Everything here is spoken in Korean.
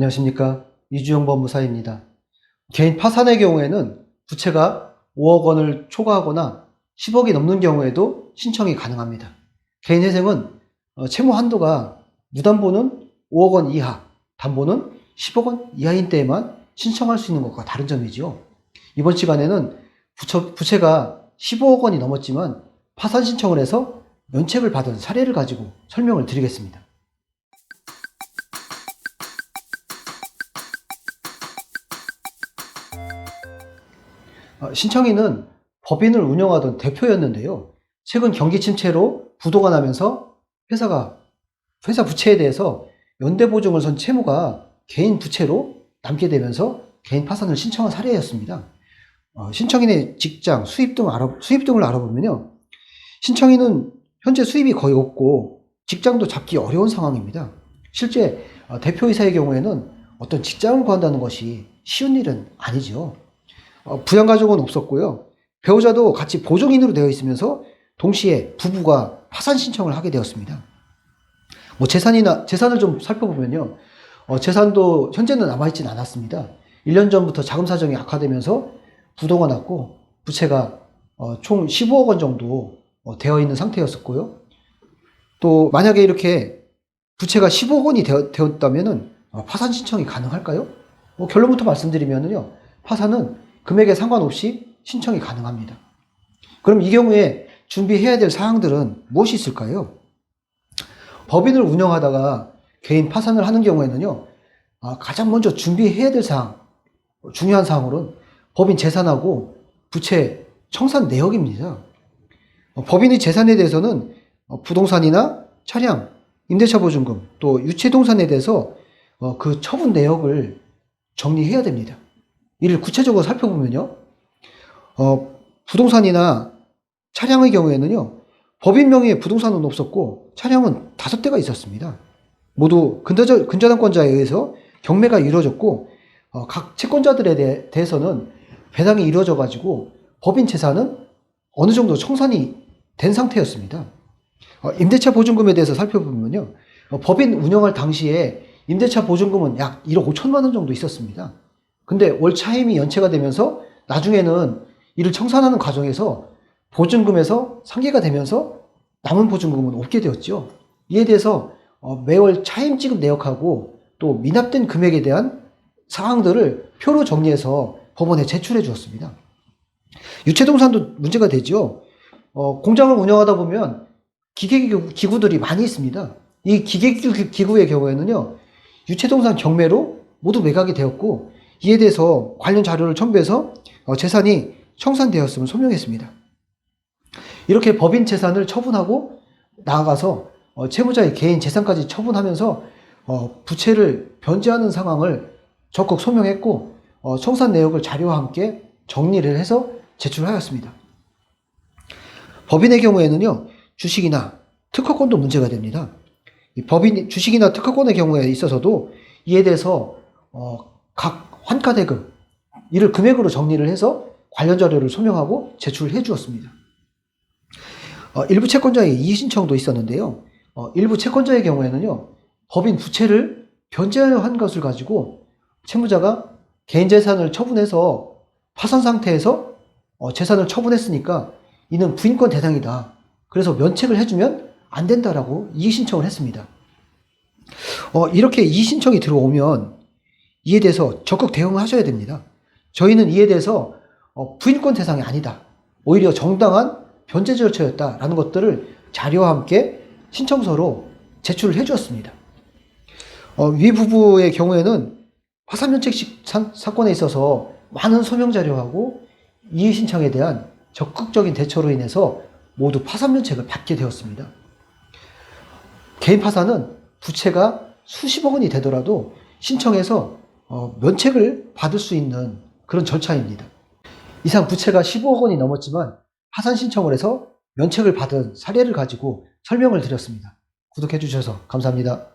안녕하십니까. 이주영 법무사입니다. 개인 파산의 경우에는 부채가 5억 원을 초과하거나 10억이 넘는 경우에도 신청이 가능합니다. 개인 회생은 채무 한도가 무담보는 5억 원 이하, 담보는 10억 원 이하인 때에만 신청할 수 있는 것과 다른 점이죠. 이번 시간에는 부채가 15억 원이 넘었지만 파산 신청을 해서 면책을 받은 사례를 가지고 설명을 드리겠습니다. 신청인은 법인을 운영하던 대표였는데요. 최근 경기 침체로 부도가 나면서 회사 부채에 대해서 연대보증을 선 채무가 개인 부채로 남게 되면서 개인 파산을 신청한 사례였습니다. 신청인의 직장, 수입 등을 알아보면요. 신청인은 현재 수입이 거의 없고 직장도 잡기 어려운 상황입니다. 실제 대표이사의 경우에는 어떤 직장을 구한다는 것이 쉬운 일은 아니죠. 부양가족은 없었고요. 배우자도 같이 보증인으로 되어 있으면서 동시에 부부가 파산 신청을 하게 되었습니다. 재산을 좀 살펴보면요. 재산도 현재는 남아있진 않았습니다. 1년 전부터 자금 사정이 악화되면서 부도가 났고 부채가 총 15억 원 정도 되어 있는 상태였었고요. 또 만약에 이렇게 부채가 15억 원이 되었다면은 파산 신청이 가능할까요? 결론부터 말씀드리면요. 파산은 금액에 상관없이 신청이 가능합니다. 그럼 이 경우에 준비해야 될 사항들은 무엇이 있을까요? 법인을 운영하다가 개인 파산을 하는 경우에는요, 가장 먼저 준비해야 될 사항, 중요한 사항으로는 법인 재산하고 부채 청산 내역입니다. 법인의 재산에 대해서는 부동산이나 차량, 임대차 보증금, 또 유체동산에 대해서 그 처분 내역을 정리해야 됩니다. 이를 구체적으로 살펴보면요. 부동산이나 차량의 경우에는요. 법인 명의의 부동산은 없었고 차량은 5대가 있었습니다. 모두 근저당권자에 의해서 경매가 이루어졌고 각 채권자들에 대해서는 배당이 이루어져 가지고 법인 재산은 어느 정도 청산이 된 상태였습니다. 임대차 보증금에 대해서 살펴보면요. 법인 운영할 당시에 임대차 보증금은 약 1억 5천만 원 정도 있었습니다. 근데 월 차임이 연체가 되면서 나중에는 이를 청산하는 과정에서 보증금에서 상계가 되면서 남은 보증금은 없게 되었죠. 이에 대해서 매월 차임 지급 내역하고 또 미납된 금액에 대한 사항들을 표로 정리해서 법원에 제출해 주었습니다. 유체동산도 문제가 되죠. 공장을 운영하다 보면 기구들이 많이 있습니다. 이 기계기구의 경우에는요. 유체동산 경매로 모두 매각이 되었고 이에 대해서 관련 자료를 첨부해서 재산이 청산되었음을 소명했습니다. 이렇게 법인 재산을 처분하고 나아가서 채무자의 개인 재산까지 처분하면서 부채를 변제하는 상황을 적극 소명했고 청산 내역을 자료와 함께 정리를 해서 제출하였습니다. 법인의 경우에는요. 주식이나 특허권도 문제가 됩니다. 법인 주식이나 특허권의 경우에 있어서도 이에 대해서 각 환가대금 이를 금액으로 정리를 해서 관련 자료를 소명하고 제출해 주었습니다. 일부 채권자의 이의 신청도 있었는데요. 일부 채권자의 경우에는요. 법인 부채를 변제한 것을 가지고 채무자가 개인 재산을 처분해서 파산 상태에서 재산을 처분했으니까 이는 부인권 대상이다. 그래서 면책을 해주면 안 된다라고 이의 신청을 했습니다. 이렇게 이의 신청이 들어오면 이에 대해서 적극 대응하셔야 됩니다. 저희는 이에 대해서 부인권 대상이 아니다. 오히려 정당한 변제 절차였다라는 것들을 자료와 함께 신청서로 제출을 해주었습니다. 위 부부의 경우에는 파산면책 사건에 있어서 많은 소명 자료하고 이의 신청에 대한 적극적인 대처로 인해서 모두 파산면책을 받게 되었습니다. 개인 파산은 부채가 수십억 원이 되더라도 신청해서 면책을 받을 수 있는 그런 절차입니다. 이상 부채가 15억 원이 넘었지만 파산 신청을 해서 면책을 받은 사례를 가지고 설명을 드렸습니다. 구독해 주셔서 감사합니다.